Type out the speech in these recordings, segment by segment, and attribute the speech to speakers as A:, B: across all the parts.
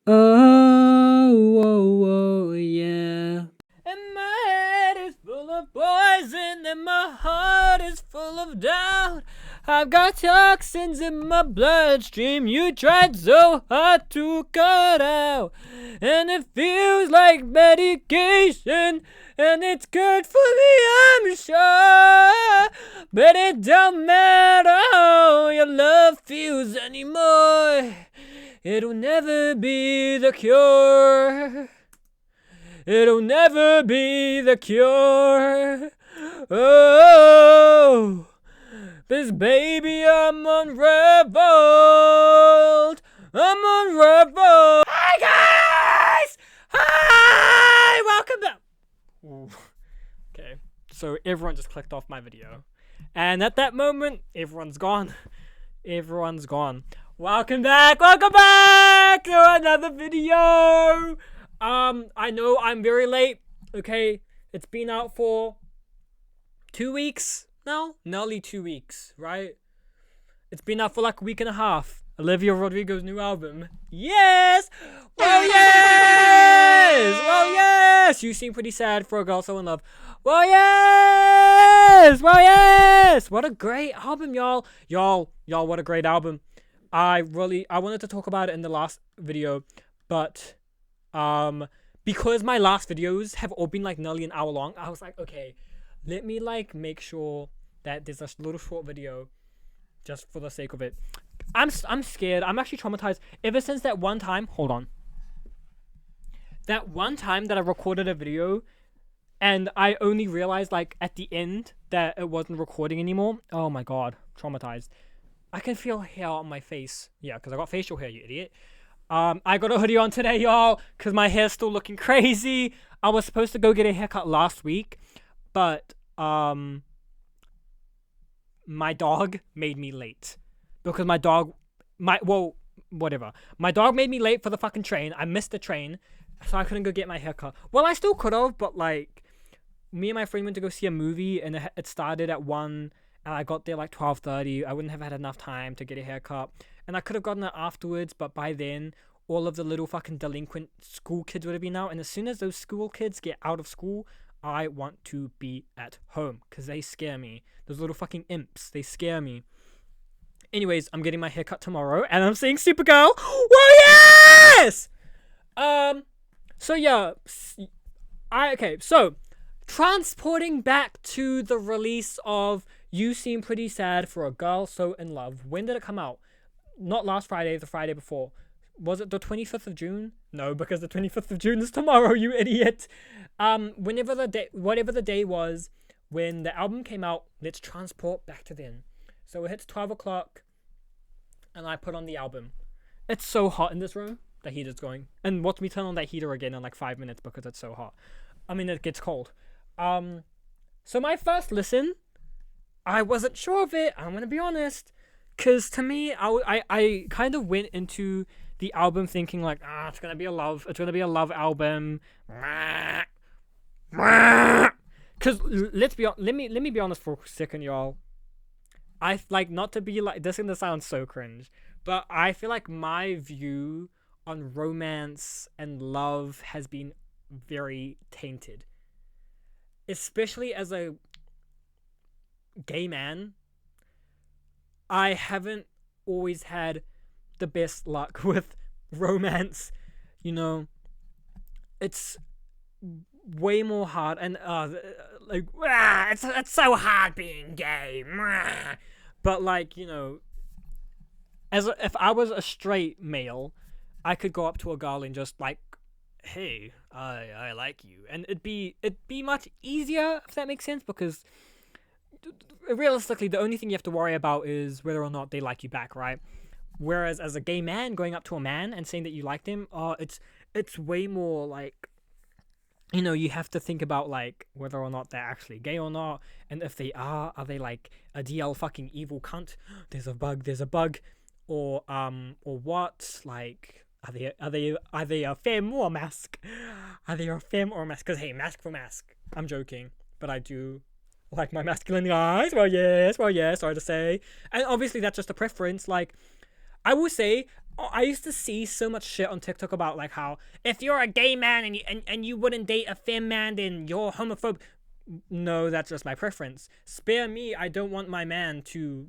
A: Oh, oh, oh, yeah. And my head is full of poison, and my heart is full of doubt. I've got toxins in my bloodstream you tried so hard to cut out. And it feels like medication, and it's good for me, I'm sure. But it don't matter how your love feels anymore. It'll never be the cure. It'll never be the cure. Oh, this baby, I'm unraveled. I'm unraveled. Hi, guys! Hi! Welcome back. Okay, so everyone just clicked off my video. And at that moment, everyone's gone. Everyone's gone. Welcome back to another video. I know I'm very late. Okay, it's been out for 2 weeks now, nearly 2 weeks, right? It's been out for like a week and a half. Olivia Rodrgo's new album. Yes! Well, yes! Well, yes! You seem pretty sad for a girl so in love. Well, yes! Well, yes! What a great album, y'all. Y'all, what a great album. I wanted to talk about it in the last video, but because my last videos have all been like nearly an hour long, I was like, okay, let me like make sure that there's a little short video just for the sake of it. I'm scared. I'm actually traumatized ever since that one time. Hold on. That one time that I recorded a video and I only realized like at the end that it wasn't recording anymore. Oh my god, traumatized. I can feel hair on my face. Yeah, because I got facial hair, you idiot. I got a hoodie on today, y'all, because my hair's still looking crazy. I was supposed to go get a haircut last week, but my dog made me late. Because my dog made me late for the fucking train. I missed the train, so I couldn't go get my haircut. Well, I still could have, but like, me and my friend went to go see a movie, and it started at 1, and I got there like 12:30. I wouldn't have had enough time to get a haircut. And I could have gotten it afterwards, but by then, all of the little fucking delinquent school kids would have been out. And as soon as those school kids get out of school, I want to be at home. Because they scare me. Those little fucking imps, they scare me. Anyways, I'm getting my haircut tomorrow, and I'm seeing Supergirl. Well, yes! So yeah. So, transporting back to the release of You Seem Pretty Sad for a Girl So In Love. When did it come out? Not last Friday, the Friday before. Was it the 25th of June? No, because the 25th of June is tomorrow, you idiot. Whatever the day was when the album came out, let's transport back to then. So it hits 12 o'clock, and I put on the album. It's so hot in this room. The heater's going. And watch me turn on that heater again in like 5 minutes because it's so hot. I mean, it gets cold. So my first listen, I wasn't sure of it. I'm gonna be honest. Because to me, I kind of went into the album thinking like, it's gonna be a love album. Because let me be honest for a second, y'all. I like, not to be like, this is gonna sound so cringe, but I feel like my view on romance and love has been very tainted, especially as a gay man. I haven't always had the best luck with romance, you know. It's way more hard, and it's so hard being gay. But like, you know, if I was a straight male, I could go up to a girl and just like, hey, I like you, and it'd be much easier, if that makes sense, because realistically, the only thing you have to worry about is whether or not they like you back, right? Whereas as a gay man, going up to a man and saying that you liked him, it's way more like, you know, you have to think about like whether or not they're actually gay or not, and if they are they like a DL fucking evil cunt? There's a bug, or what? Like, are they a femme or a mask? Are they a femme or a mask? Because hey, mask for mask. I'm joking, but I do like my masculine guys. Well, yes, sorry to say. And obviously that's just a preference. Like, I will say, I used to see so much shit on TikTok about like how if you're a gay man and you wouldn't date a femme man, then you're homophobic. No, that's just my preference. Spare me. I don't want my man to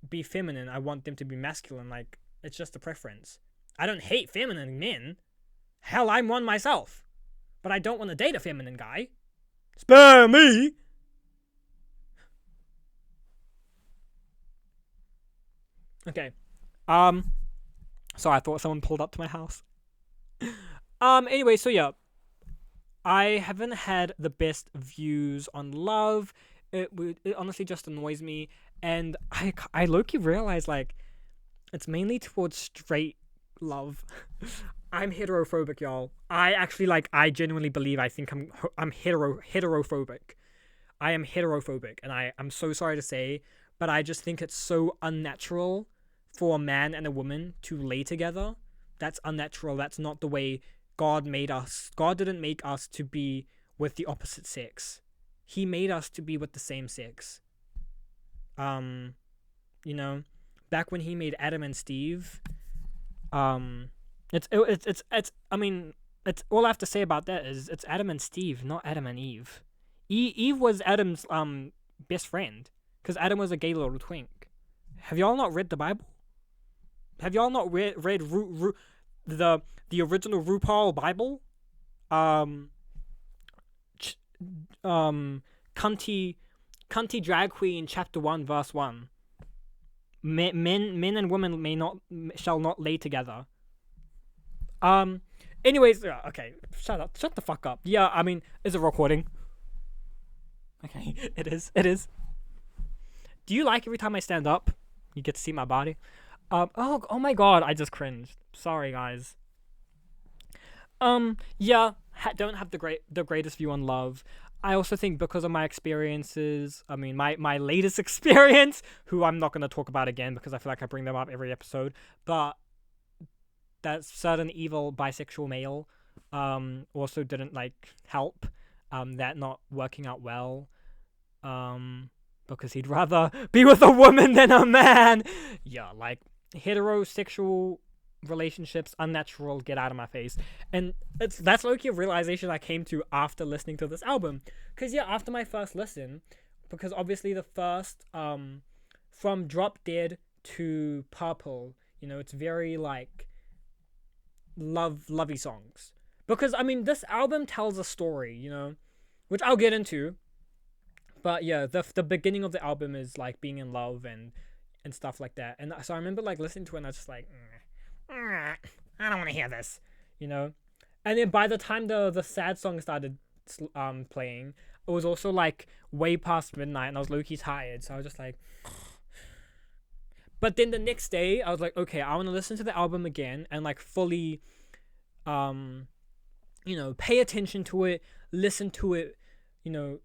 A: be feminine. I want them to be masculine. Like, it's just a preference. I don't hate feminine men. Hell, I'm one myself. But I don't want to date a feminine guy. Spare me. Okay. So I thought someone pulled up to my house. Anyway, so yeah. I haven't had the best views on love. It honestly just annoys me. And I low-key realize, like, it's mainly towards straight love. I'm heterophobic, y'all. I genuinely believe I think I'm heterophobic. I am heterophobic, and I'm so sorry to say, but I just think it's so unnatural for a man and a woman to lay together. That's unnatural. That's not the way God made us. God didn't make us to be with the opposite sex. He made us to be with the same sex. You know, back when he made Adam and Steve, it's I mean, it's all I have to say about that is it's Adam and Steve, not Adam and Eve. Eve was Adam's best friend, because Adam was a gay little twink. Have y'all not read the Bible? Have y'all not read the original RuPaul Bible? Cunty Drag Queen chapter 1 verse 1. Men and women shall not lay together. Anyways, okay, shut the fuck up. Yeah, I mean, is it recording? Okay, it is. Do you like every time I stand up, you get to see my body? Oh my god, I just cringed. Sorry, guys. Yeah, don't have the greatest view on love. I also think because of my experiences, I mean, my latest experience, who I'm not going to talk about again because I feel like I bring them up every episode, but that certain evil bisexual male, also didn't, like, help, that not working out well, because he'd rather be with a woman than a man. Yeah, like, heterosexual relationships, unnatural, get out of my face. And that's low-key a realization I came to after listening to this album. Because, yeah, after my first listen, because obviously the first, from Drop Dead to Purple, you know, it's very, like, lovey songs. Because, I mean, this album tells a story, you know, which I'll get into. But, yeah, the beginning of the album is, like, being in love and stuff like that. And so I remember, like, listening to it and I was just like, I don't want to hear this, you know. And then by the time the sad song started playing, it was also like way past midnight and I was low-key tired, so I was just like. But then the next day I was like, okay, I want to listen to the album again and, like, fully you know, pay attention to it, listen to it, you know,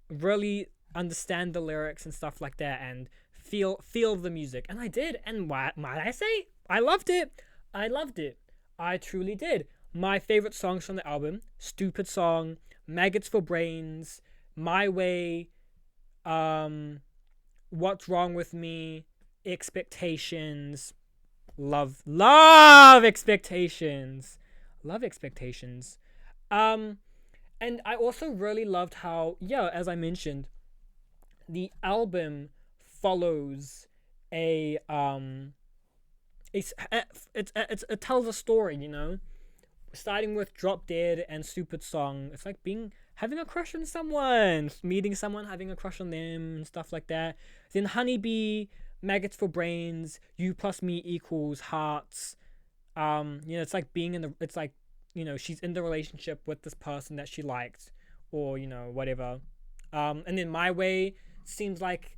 A: really understand the lyrics and stuff like that, and feel the music. And I did, and what might I say, I loved it. I truly did. My favorite songs from the album: Stupid Song, Maggots for Brains, My Way, What's Wrong with Me, Expectations, Love Expectations. And I also really loved how, yeah, as I mentioned, the album follows it tells a story, you know, starting with Drop Dead and Stupid Song. It's like having a crush on someone, meeting someone, having a crush on them, and stuff like that. Then Honeybee, Maggots for Brains, You plus Me equals Hearts. You know, it's like it's like, you know, she's in the relationship with this person that she liked, or, you know, whatever. And then My Way seems like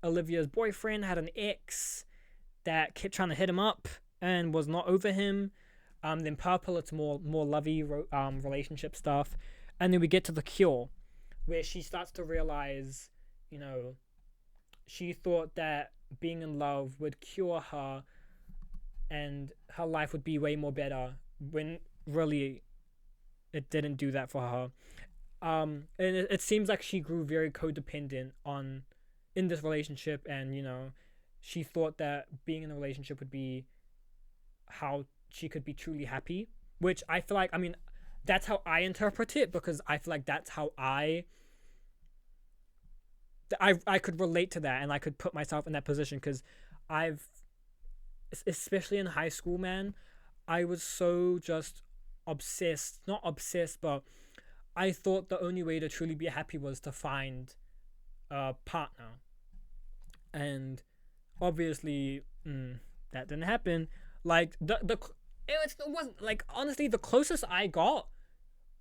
A: Olivia's boyfriend had an ex that kept trying to hit him up and was not over him. Then Purple, it's more lovey relationship stuff. And then we get to The Cure, where she starts to realize, you know, she thought that being in love would cure her and her life would be way more better, when really it didn't do that for her. And it seems like she grew very codependent in this relationship, and, you know, she thought that being in a relationship would be how she could be truly happy, which I feel like, I mean, that's how I interpret it, because I feel like that's how I could relate to that, and I could put myself in that position, because I've, especially in high school, man, I was so just obsessed, not obsessed, but I thought the only way to truly be happy was to find a partner. And obviously, that didn't happen. Like, it wasn't, like, honestly, the closest I got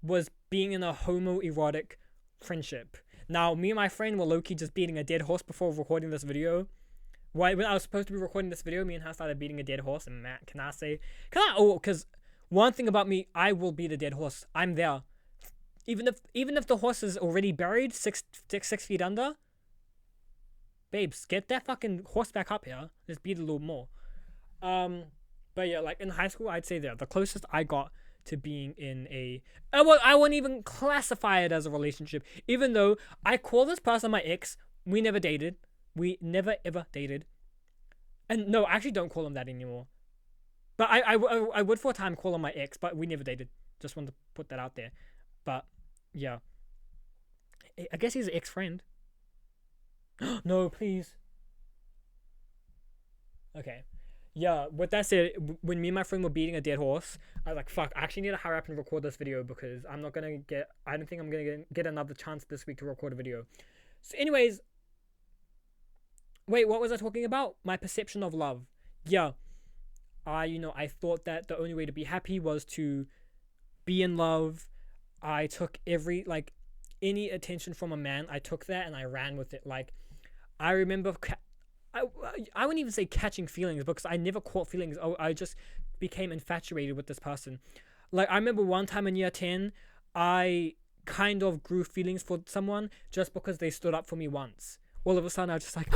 A: was being in a homoerotic friendship. Now, me and my friend were low-key just beating a dead horse before recording this video. When I was supposed to be recording this video, me and her started beating a dead horse, and Matt, because one thing about me, I will beat a dead horse. I'm there. Even if the horse is already buried 6 feet under, babes, get that fucking horse back up here. Let's beat it a little more. But yeah, like in high school, I'd say the closest I got to being in I wouldn't even classify it as a relationship, even though I call this person my ex. We never dated. We never ever dated. And no, I actually don't call him that anymore. But I would for a time call him my ex, but we never dated. Just wanted to put that out there. But yeah, I guess he's an ex-friend. No, please. Okay. Yeah, with that said, when me and my friend were beating a dead horse, I was like, fuck, I actually need to hurry up and record this video, because I don't think I'm gonna get another chance this week to record a video. So anyways, wait, what was I talking about? My perception of love. Yeah. I thought that the only way to be happy was to be in love. I took any attention from a man, I took that and I ran with it. Like, I remember, I wouldn't even say catching feelings, because I never caught feelings. I just became infatuated with this person. Like, I remember one time in year 10, I kind of grew feelings for someone just because they stood up for me once. All of a sudden, I was just like,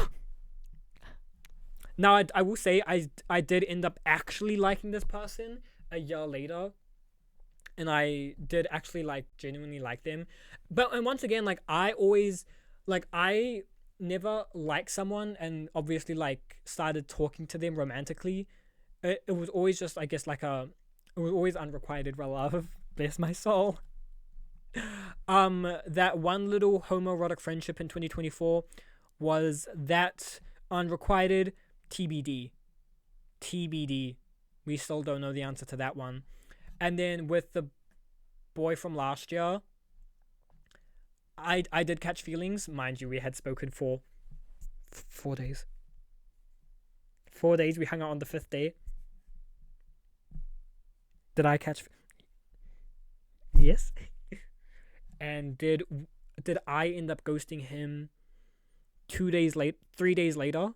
A: now I will say I did end up actually liking this person a year later. And I did actually genuinely like them. And once again, I never liked someone and obviously started talking to them romantically. It was always just, I guess, it was always unrequited love. Bless my soul. That one little homoerotic friendship in 2024 was that unrequited. TBD. We still don't know the answer to that one. And then with the boy from last year, I did catch feelings. Mind you, we had spoken for 4 days. 4 days, we hung out on the 5th day. Did I catch... Yes. And did I end up ghosting him 3 days later?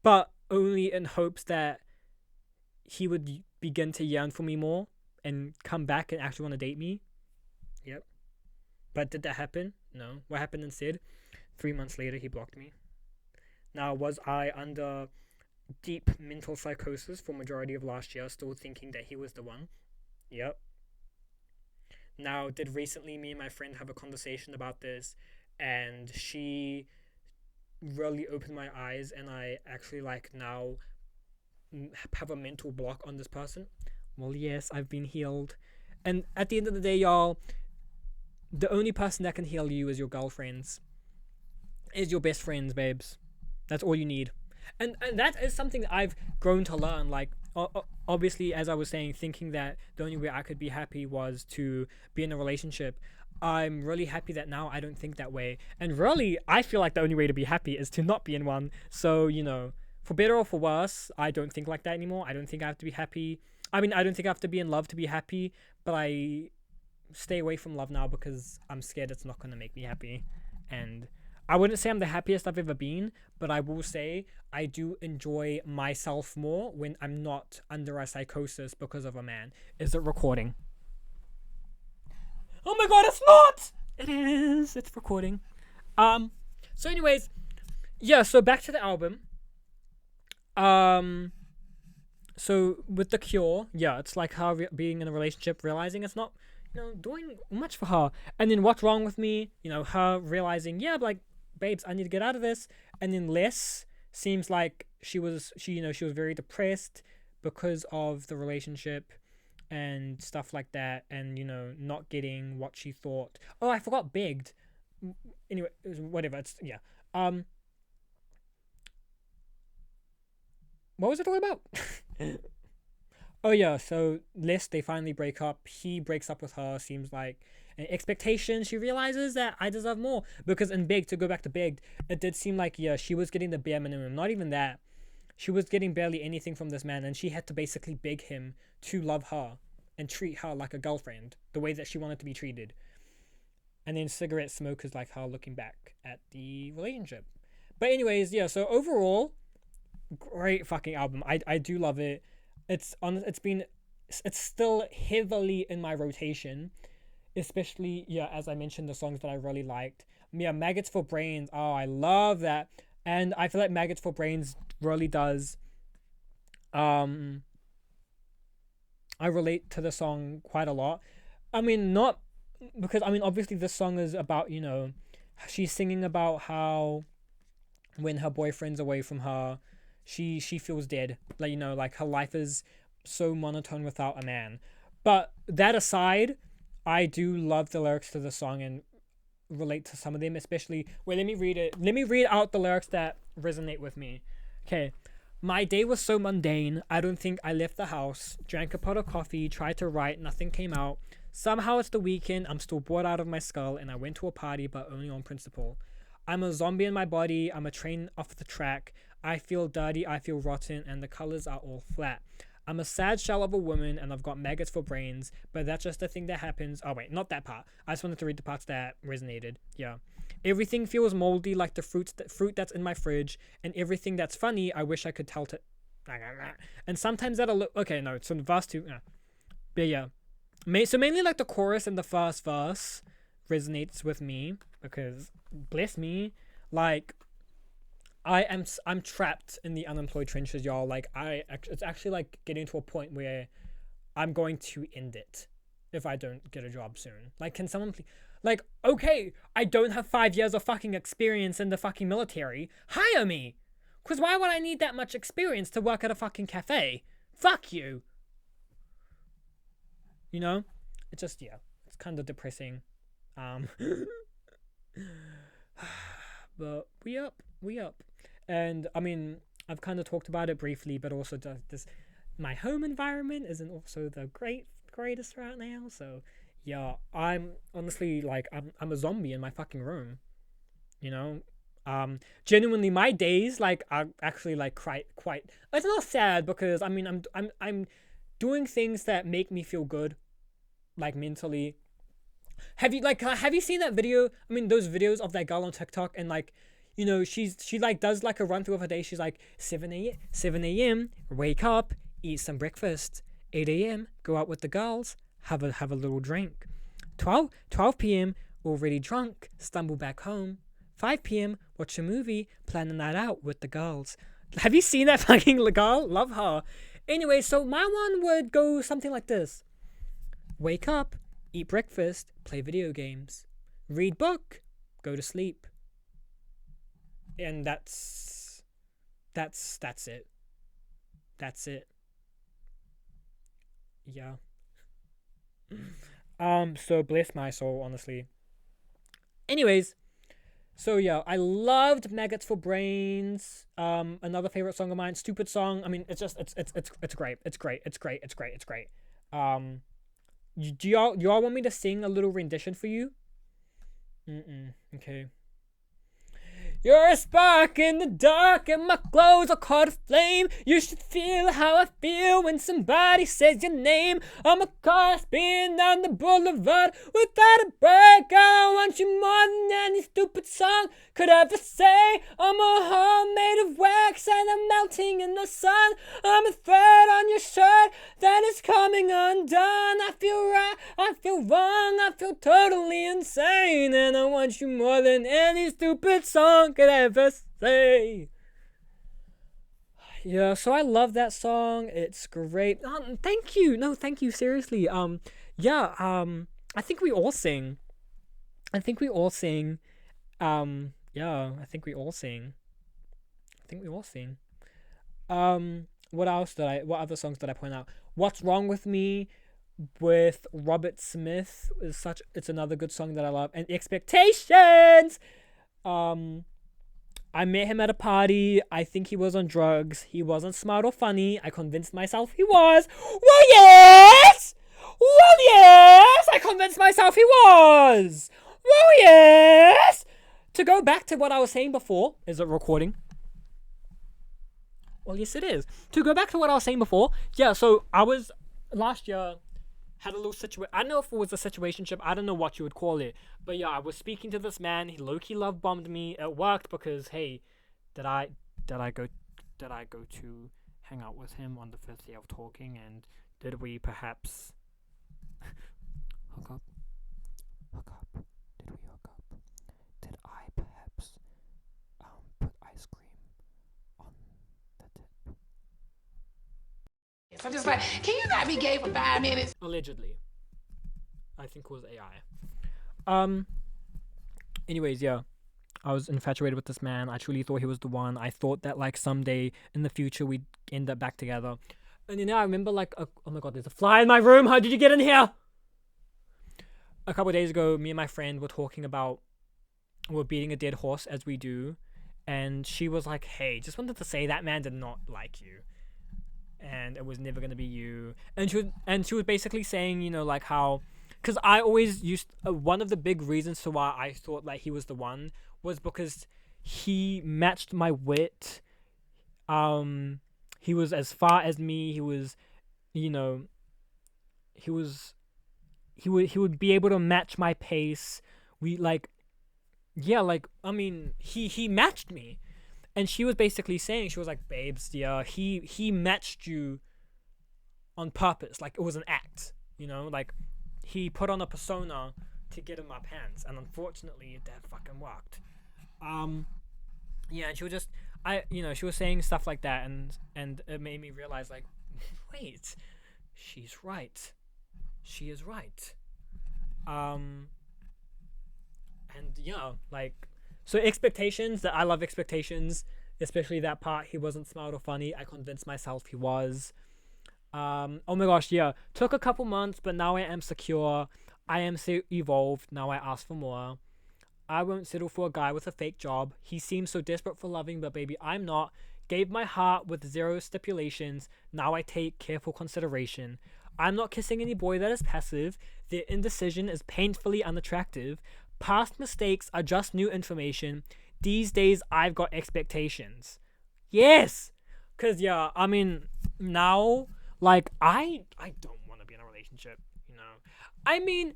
A: But only in hopes that he would begin to yearn for me more and come back and actually want to date me. Yep. But did that happen? No. What happened instead? 3 months later, he blocked me. Now, was I under deep mental psychosis for majority of last year, still thinking that he was the one? Yep. Now, did recently me and my friend have a conversation about this, and she really opened my eyes, and I actually now have a mental block on this person? Well, yes, I've been healed. And at the end of the day, y'all, the only person that can heal you is your girlfriends, is your best friends, babes. That's all you need. And that is something that I've grown to learn. Obviously, as I was saying, thinking that the only way I could be happy was to be in a relationship, I'm really happy that now I don't think that way. And really, I feel like the only way to be happy is to not be in one. So, for better or for worse, I don't think like that anymore. I don't think I have to be happy. I mean, I don't think I have to be in love to be happy, but I stay away from love now because I'm scared it's not going to make me happy. And I wouldn't say I'm the happiest I've ever been, but I will say I do enjoy myself more when I'm not under a psychosis because of a man. Is it recording? Oh my god, it's not! It is. It's recording. So anyways, yeah, so back to the album. So with The Cure, yeah, it's like her being in a relationship, realizing it's not, doing much for her. And then What's Wrong With Me, her realizing, yeah, babes, I need to get out of this. And then Less seems like she was very depressed, because of the relationship and stuff like that, and not getting what she thought. Oh, I forgot begged. Anyway, whatever. It's yeah. What was it all about? Oh yeah, so they finally break up. He breaks up with her. Seems like an expectation. She realizes that I deserve more, because in Begged, to go back to Begged, it did seem like she was getting the bare minimum. Not even that. She was getting barely anything from this man, and she had to basically beg him to love her and treat her like a girlfriend, the way that she wanted to be treated. And then Cigarette Smoke is like her looking back at the relationship. But anyways, yeah, so overall, great fucking album. I do love it. It's still heavily in my rotation, especially as I mentioned, the songs that I really liked. Yeah, Maggots for Brains. Oh, I love that. And I feel like Maggots for Brains really does I relate to the song quite a lot. I mean, not because obviously this song is about, she's singing about how when her boyfriend's away from her, she feels dead. Like, like her life is so monotone without a man. But that aside, I do love the lyrics to the song and relate to some of them, especially let me read it. Let me read out the lyrics that resonate with me. Okay. My day was so mundane, I don't think I left the house. Drank a pot of coffee, tried to write, nothing came out. Somehow it's the weekend, I'm still bored out of my skull, and I went to a party, but only on principle. I'm a zombie in my body, I'm a train off the track. I feel dirty, I feel rotten, and the colors are all flat. I'm a sad shell of a woman, and I've got maggots for brains, but that's just a thing that happens. Oh wait, not that part. I just wanted to read the parts that resonated. Yeah. Everything feels moldy like the fruit that's in my fridge, and everything that's funny, I wish I could tell to... And sometimes that'll look... Okay, no, it's from verse 2. But yeah. So mainly like the chorus and the first verse resonates with me, because, bless me, like... I'm trapped in the unemployed trenches, y'all. Like, it's actually like getting to a point where I'm going to end it if I don't get a job soon. Like, can someone please, like, okay, I don't have 5 years of fucking experience in the fucking military. Hire me! Because why would I need that much experience to work at a fucking cafe? Fuck you! It's just, it's kind of depressing. But we up. And I mean, I've kind of talked about it briefly, but also my home environment isn't also the greatest right now. So yeah, I'm honestly like I'm a zombie in my fucking room. Genuinely, my days like are actually like quite. It's not sad, because I mean I'm doing things that make me feel good, like mentally. Have you seen that video? I mean, those videos of that girl on TikTok, and like, she like does like a run through of her day. She's like 7 a.m. wake up, eat some breakfast. 8 a.m. go out with the girls, have a little drink. 12 p.m. already drunk, stumble back home. 5 p.m. watch a movie, plan a night out with the girls. Have you seen that fucking girl? Love her. Anyway, so my one would go something like this: wake up, eat breakfast, play video games, read book, go to sleep. And that's it. That's it. Yeah. So bless my soul, honestly. Anyways, so yeah, I loved Maggots for Brains. Another favorite song of mine, Stupid Song. I mean, it's great. It's great. Do y'all want me to sing a little rendition for you? Okay. You're a spark in the dark and my clothes are caught aflame. You should feel how I feel when somebody says your name. I'm a car spinning down the boulevard without a break. I want you more than any stupid song could ever say. I'm a heart made of wax and I'm melting in the sun. I'm a thread on your shirt that is coming undone. I feel right, I feel wrong, I feel totally insane. And I want you more than any stupid song could ever say. Yeah, so I love that song. It's great. Thank you. No, thank you. Seriously. I think we all sing. Yeah, I think we all sing. what other songs did I point out? What's Wrong With Me with Robert Smith it's another good song that I love. And Expectations. I met him at a party. I think he was on drugs. He wasn't smart or funny. I convinced myself he was. Well, yes! Well, yes! I convinced myself he was! Well, yes! To go back to what I was saying before, is it recording? Well, yes, it is. To go back to what I was saying before, yeah, so I was, last year, had a little situation. I don't know if it was a situationship. I don't know what you would call it. But yeah, I was speaking to this man. He low-key love-bombed me. It worked because, hey, did I go to hang out with him on the first day of talking, and did we perhaps hook up? Did we hook up? Did I perhaps put ice cream on the tip?
B: So I'm just like, can you not be gay for 5 minutes?
A: Allegedly. I think it was AI. Anyways, yeah. I was infatuated with this man. I truly thought he was the one. I thought that like someday in the future we'd end up back together. And you know, I remember like, oh my god, there's a fly in my room. How did you get in here? A couple of days ago, me and my friend were talking about, we're beating a dead horse as we do. And she was like, hey, just wanted to say that man did not like you. And it was never going to be you. And she was basically saying, you know, like how, because I always used, one of the big reasons to why I thought like he was the one was because he matched my wit. He was as far as me. He was, you know, he would be able to match my pace. We like, yeah, like, I mean, he matched me. And she was basically saying, she was like, babes, yeah, he matched you on purpose. Like, it was an act, you know? Like, he put on a persona to get in my pants. And unfortunately, that fucking worked. Yeah, and she was just, she was saying stuff like that. And it made me realize, like, wait, she's right. She is right. And yeah, like, so Expectations, that I love Expectations, especially that part, he wasn't smart or funny. I convinced myself he was. Oh my gosh, yeah. Took a couple months, but now I am secure. I am so evolved. Now I ask for more. I won't settle for a guy with a fake job. He seems so desperate for loving, but baby, I'm not. Gave my heart with 0 stipulations. Now I take careful consideration. I'm not kissing any boy that is passive. Their indecision is painfully unattractive. Past mistakes are just new information. These days, I've got expectations. Yes! Because, yeah, I mean, now, like, I don't want to be in a relationship, you know? I mean,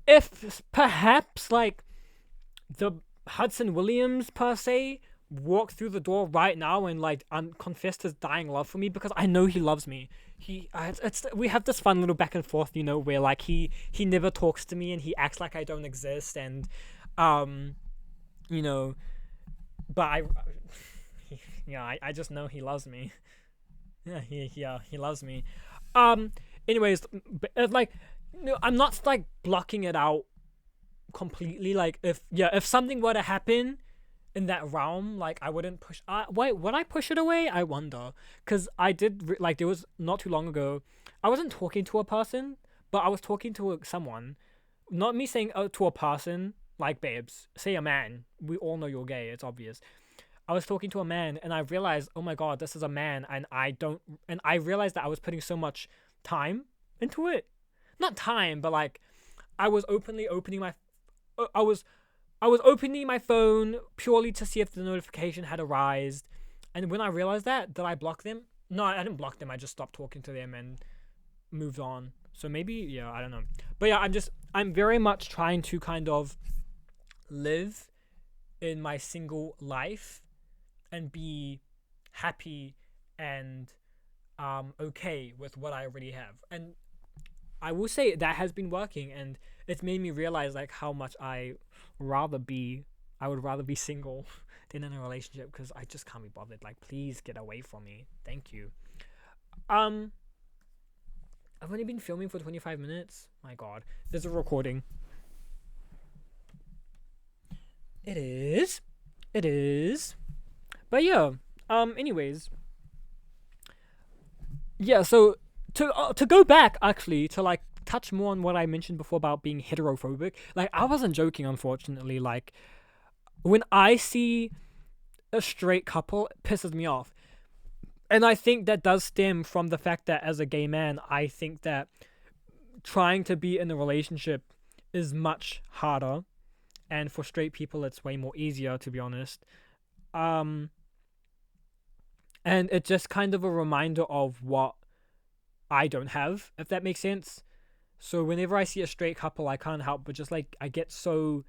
A: if perhaps, like, the Hudson Williams, per se, walked through the door right now and, like, confessed his dying love for me, because I know he loves me. We have this fun little back and forth, you know, where like he never talks to me and he acts like I don't exist, and you know, but I just know he loves me. Yeah, he loves me. Anyways, like, I'm not like blocking it out completely. Like, if something were to happen in that realm, like, I wouldn't push. Wait, would I push it away? I wonder, because I did like, there was not too long ago, I wasn't talking to a person, but I was talking to someone. Not me saying to a person, like, babes, say a man. We all know you're gay. It's obvious. I was talking to a man, and I realized, oh my god, this is a man, and I realized that I was putting so much time into it. Not time, but like, I was opening my phone purely to see if the notification had arisen. And when I realized that, did I block them? No, I didn't block them. I just stopped talking to them and moved on. So maybe, yeah, I don't know. But yeah, I'm very much trying to kind of live in my single life and be happy and okay with what I already have. And I will say that has been working, and it's made me realize like how much I would rather be single than in a relationship, because I just can't be bothered. Like, please get away from me. Thank you. I've only been filming for 25 minutes. My god. There's a recording. It is. But yeah. Anyways. yeah, so to go back actually to like touch more on what I mentioned before about being heterophobic, like I wasn't joking, unfortunately. Like when I see a straight couple, it pisses me off. And I think that does stem from the fact that as a gay man, I think that trying to be in a relationship is much harder, and for straight people it's way more easier, to be honest. Um and it's just kind of a reminder of what I don't have, if that makes sense. So whenever I see a straight couple, I can't help but just like I get so,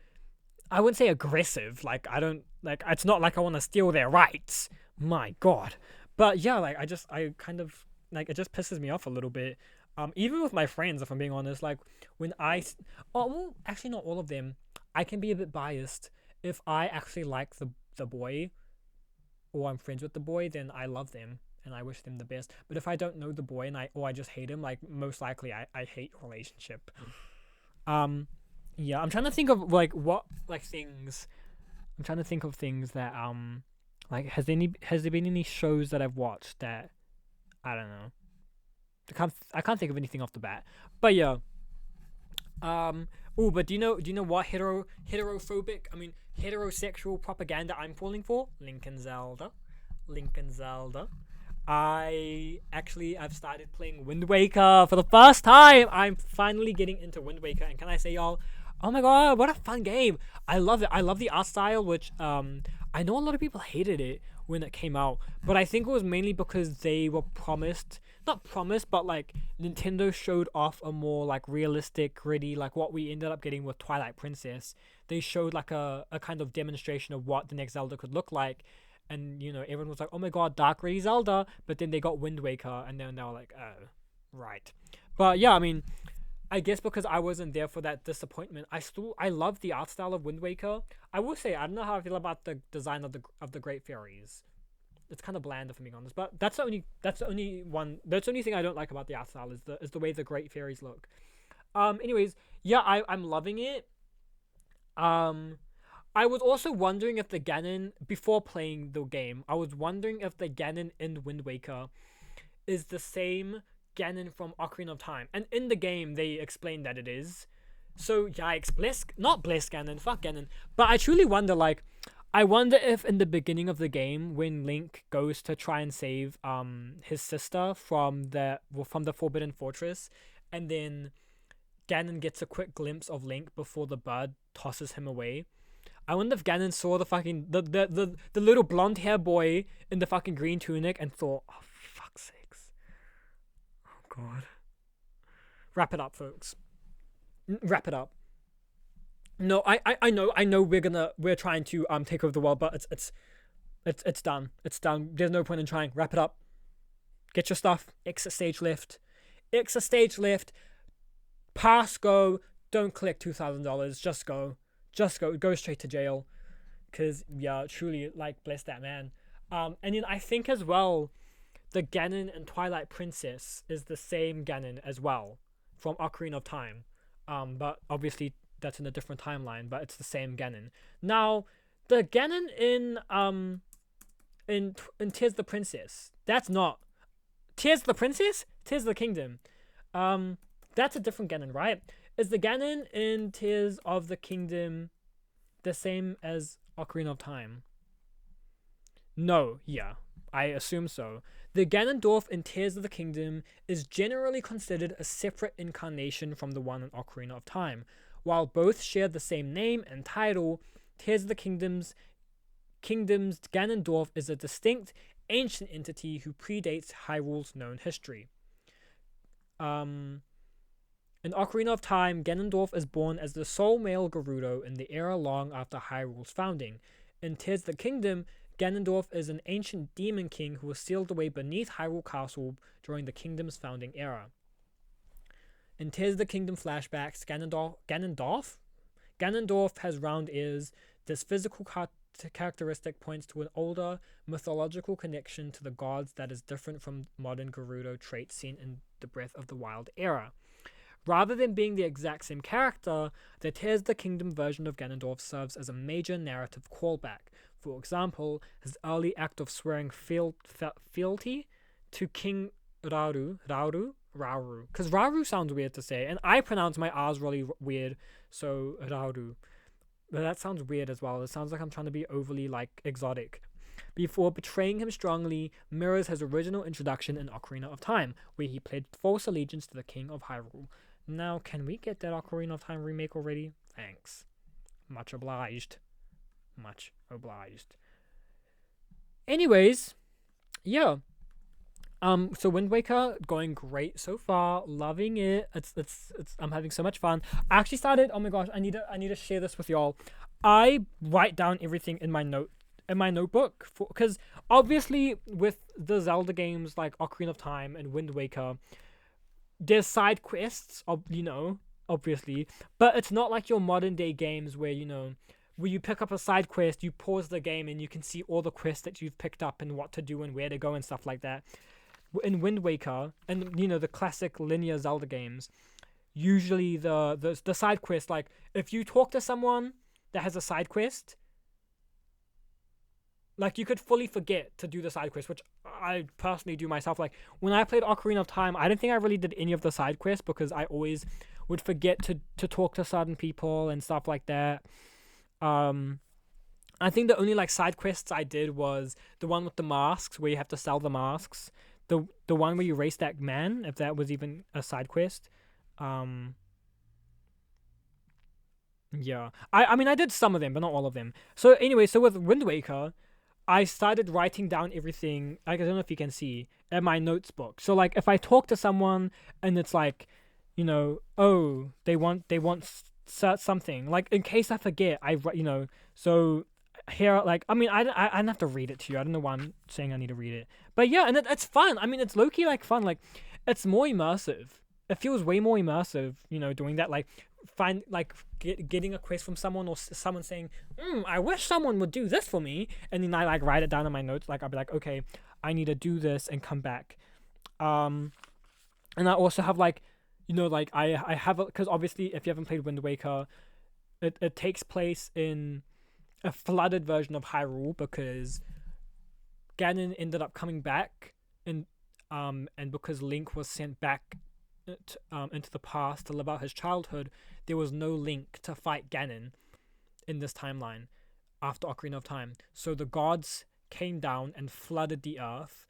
A: I wouldn't say aggressive. Like I don't like, it's not like I want to steal their rights. My God, but yeah, like I kind of like, it just pisses me off a little bit. Even with my friends, if I'm being honest, like when oh well, actually not all of them. I can be a bit biased. If I actually like the boy, or I'm friends with the boy, then I love them and I wish them the best. But if I don't know the boy and I just hate him, like most likely I hate relationship. Um, yeah, I'm trying to think of like what like things. I'm trying to think of things that like has there been any shows that I've watched that I don't know. I can't think of anything off the bat. But yeah. Oh, but do you know what heterophobic? I mean heterosexual propaganda I'm falling for? Lincoln Zelda. Lincoln Zelda. I've started playing Wind Waker for the first time. I'm finally getting into Wind Waker, and can I say, y'all, oh my god, what a fun game! I love it. I love the art style, which I know a lot of people hated it when it came out, but I think it was mainly because they were not promised, but like Nintendo showed off a more like realistic, gritty, like what we ended up getting with Twilight Princess. They showed like a kind of demonstration of what the next Zelda could look like, and everyone was like, "Oh my god, Dark Gritty Zelda!" But then they got Wind Waker, and then they were like, "Oh, right." But yeah, I mean, I guess because I wasn't there for that disappointment, I love the art style of Wind Waker. I will say I don't know how I feel about the design of the Great Fairies. It's kind of bland, if I'm being honest. But that's the only thing I don't like about the art style is the way the Great Fairies look. Anyways, yeah, I'm loving it. Um, I was also wondering if the Ganon, before playing the game, I was wondering if the Ganon in Wind Waker is the same Ganon from Ocarina of Time. And in the game, they explain that it is. So, yikes, not bless Ganon, fuck Ganon. But I truly wonder, like, I wonder if in the beginning of the game, when Link goes to try and save his sister from the Forbidden Fortress, and then Ganon gets a quick glimpse of Link before the bird tosses him away. I wonder if Ganon saw the fucking the little blonde hair boy in the fucking green tunic and thought, oh fuck's sakes, oh god, wrap it up, folks, wrap it up. No, I know we're trying to take over the world, but it's done. It's done. There's no point in trying. Wrap it up. Get your stuff. Exit stage left. Exit stage left. Pass go. Don't collect $2,000. Just go. Just go. Go straight to jail. Cause yeah, truly, like, bless that man. And then I think as well, the Ganon and Twilight Princess is the same Ganon as well from Ocarina of Time. But obviously that's in a different timeline, but it's the same Ganon. Now, the Ganon in Tears the Princess, that's not Tears the Princess, Tears the Kingdom. That's a different Ganon, right? Is the Ganon in Tears of the Kingdom the same as Ocarina of Time? No, yeah, I assume so. The Ganondorf in Tears of the Kingdom is generally considered a separate incarnation from the one in Ocarina of Time. While both share the same name and title, Tears of the Kingdom's Ganondorf is a distinct, ancient entity who predates Hyrule's known history. In Ocarina of Time, Ganondorf is born as the sole male Gerudo in the era long after Hyrule's founding. In Tears of the Kingdom, Ganondorf is an ancient demon king who was sealed away beneath Hyrule Castle during the kingdom's founding era. In Tears of the Kingdom flashbacks, Ganondorf has round ears. This physical characteristic points to an older, mythological connection to the gods that is different from modern Gerudo traits seen in the Breath of the Wild era. Rather than being the exact same character, the Tears of the Kingdom version of Ganondorf serves as a major narrative callback. For example, his early act of swearing fealty to King Rauru. Because Rauru sounds weird to say, and I pronounce my R's really weird, so Rauru. But that sounds weird as well. It sounds like I'm trying to be overly, like, exotic. Before betraying him strongly, mirrors his original introduction in Ocarina of Time, where he pledged false allegiance to the King of Hyrule. Now, can we get that Ocarina of Time remake already? Thanks. Much obliged. Much obliged. Anyways, yeah. So Wind Waker going great so far, loving it. It's I'm having so much fun. I actually started. Oh my gosh, I need to share this with y'all. I write down everything in my notebook because obviously with the Zelda games like Ocarina of Time and Wind Waker, there's side quests, obviously, but it's not like your modern day games where where you pick up a side quest, you pause the game and you can see all the quests that you've picked up and what to do and where to go and stuff like that. In Wind Waker and the classic linear Zelda games, usually the side quest, like if you talk to someone that has a side quest, like you could fully forget to do the side quest, which I personally do myself. Like when I played Ocarina of Time, I didn't think I really did any of the side quests because I always would forget to talk to certain people and stuff like that. I think the only like side quests I did was the one with the masks where you have to sell the masks. The one where you race that man, if that was even a side quest. Yeah. I mean I did some of them, but not all of them. So anyway, so with Wind Waker, I started writing down everything. Like, I don't know if you can see in my notes book. So like if I talk to someone and it's like, oh, they want something. Like in case I forget, so here, like, I mean, I don't have to read it to you. I don't know why I'm saying I need to read it. But yeah, and it's fun. I mean, it's low-key, like, fun. Like, it's more immersive. It feels way more immersive, doing that. Like, getting a quest from someone or someone saying, I wish someone would do this for me. And then I, like, write it down in my notes. Like, I'll be like, okay, I need to do this and come back. And I also have, like, I have, because obviously, if you haven't played Wind Waker, it takes place in a flooded version of Hyrule because Ganon ended up coming back and because Link was sent back into the past to live out his childhood, there was no Link to fight Ganon in this timeline after Ocarina of Time. So the gods came down and flooded the earth.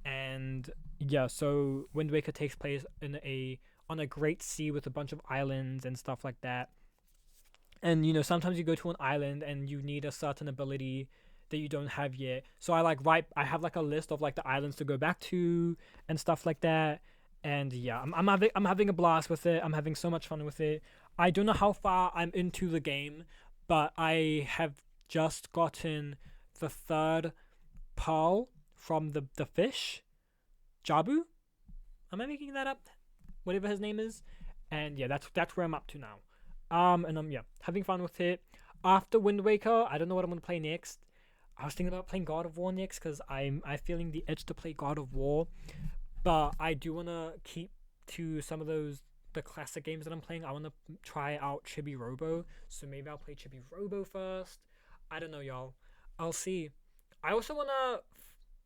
A: And yeah, so Wind Waker takes place on a great sea with a bunch of islands and stuff like that. And sometimes you go to an island and you need a certain ability that you don't have yet. So I have like a list of like the islands to go back to and stuff like that. And yeah, I'm having a blast with it. I'm having so much fun with it. I don't know how far I'm into the game, but I have just gotten the third pearl from the fish, Jabu. Am I making that up? Whatever his name is. And yeah, that's where I'm up to now. And I'm having fun with it. After Wind Waker, I don't know what I'm gonna play next. I was thinking about playing God of War next because I'm feeling the itch to play God of War, but I do wanna keep to some of the classic games that I'm playing. I wanna try out Chibi Robo, so maybe I'll play Chibi Robo first. I don't know, y'all. I'll see. I also wanna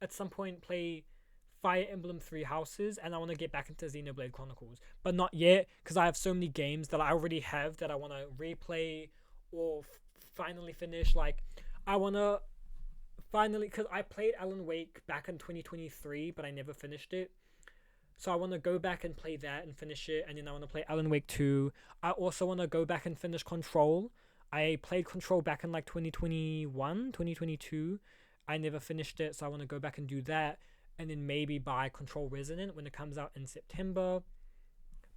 A: at some point play Fire Emblem Three Houses, and I want to get back into Xenoblade Chronicles, but not yet because I have so many games that I already have that I want to replay or finally finish. Like, I want to finally, because I played Alan Wake back in 2023, but I never finished it. So I want to go back and play that and finish it, and then I want to play Alan Wake 2. I also want to go back and finish Control. I played Control back in like 2021, 2022. I never finished it, so I want to go back and do that. And then maybe buy Control Resonant when it comes out in September.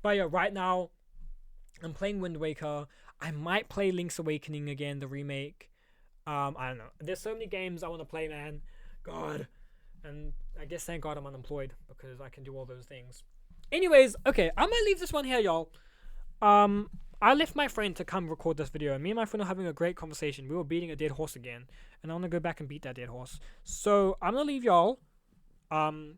A: But yeah, right now, I'm playing Wind Waker. I might play Link's Awakening again, the remake. I don't know. There's so many games I want to play, man. God. And I guess thank God I'm unemployed because I can do all those things. Anyways, okay, I'm gonna leave this one here, y'all. I left my friend to come record this video, and me and my friend were having a great conversation. We were beating a dead horse again, and I want to go back and beat that dead horse. So I'm gonna leave y'all.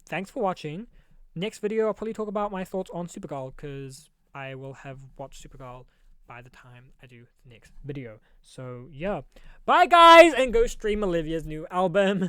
A: Thanks for watching. Next video, I'll probably talk about my thoughts on Supergirl, because I will have watched Supergirl by the time I do the next video. So, yeah. Bye, guys, and go stream Olivia's new album.